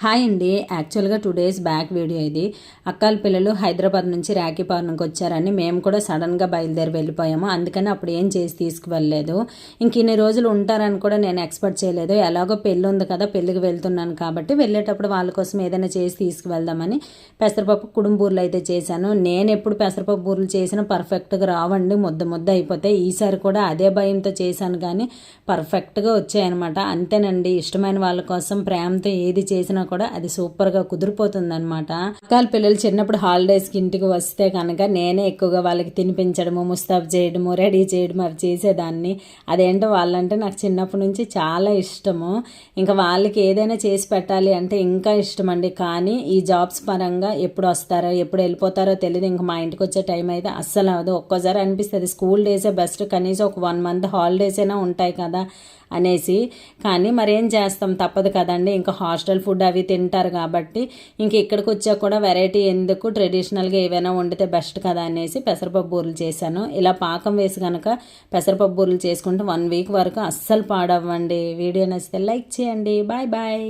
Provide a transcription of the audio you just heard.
Hi అండి. యాక్చువల్గా 2 days back video ఇది. అక్కాల పిల్లలు హైదరాబాద్ నుంచి రాఖీ పౌర్ణమికి వచ్చారని మేము కూడా సడన్గా బయలుదేరి వెళ్ళిపోయాము. అందుకని అప్పుడు ఏం చేసి తీసుకువెళ్ళలేదు. ఇంక ఇన్ని రోజులు ఉంటారని కూడా నేను ఎక్స్పెక్ట్ చేయలేదు. ఎలాగో పెళ్ళి ఉంది కదా, పెళ్ళికి వెళ్తున్నాను కాబట్టి వెళ్ళేటప్పుడు వాళ్ళ కోసం ఏదైనా చేసి తీసుకువెళ్దామని పెసరపప్పు కుడుంబూర్లు అయితే చేశాను. నేను ఎప్పుడు పెసరపప్పు బూరెలు చేసినా పర్ఫెక్ట్గా రావండి, ముద్ద అయిపోతాయి. ఈసారి కూడా అదే భయంతో చేశాను కానీ పర్ఫెక్ట్గా వచ్చాయన్నమాట. అంతేనండి, ఇష్టమైన వాళ్ళ కోసం ప్రేమతో ఏది చేసినా కూడా అది సూపర్గా కుదిరిపోతుంది అనమాట. అక్కాల పిల్లలు చిన్నప్పుడు హాలిడేస్కి ఇంటికి వస్తే కనుక నేనే ఎక్కువగా వాళ్ళకి తినిపించడము, ముస్తాబ్ చేయడము, రెడీ చేయడము అవి చేసేదాన్ని. అదేంటో వాళ్ళంటే నాకు చిన్నప్పటి నుంచి చాలా ఇష్టము. ఇంకా వాళ్ళకి ఏదైనా చేసి పెట్టాలి అంటే ఇంకా ఇష్టం అండి. కానీ ఈ జాబ్స్ పరంగా ఎప్పుడు వస్తారో ఎప్పుడు వెళ్ళిపోతారో తెలియదు. ఇంకా మా ఇంటికి వచ్చే టైం అయితే అస్సలు అవ్వదు. ఒక్కోసారి అనిపిస్తుంది స్కూల్ డేసే బెస్ట్, కనీసం ఒక 1 మంత్ హాలిడేస్ అయినా ఉంటాయి కదా అనేసి. కానీ మరేం చేస్తాం, తప్పదు కదండి. ఇంకా హాస్టల్ ఫుడ్ అవి తింటారు కాబట్టి ఇంక ఇక్కడికి వచ్చాక కూడా వెరైటీ ఎందుకు, ట్రెడిషనల్గా ఏవైనా వండితే బెస్ట్ కదా అనేసి పెసరపప్పు బూరెలు చేశాను. ఇలా పాకం వేసి కనుక పెసరపప్పు బూరెలు చేసుకుంటే 1 వీక్ వరకు అస్సలు పాడవ్వండి. వీడియో నచ్చితే లైక్ చేయండి. Bye bye.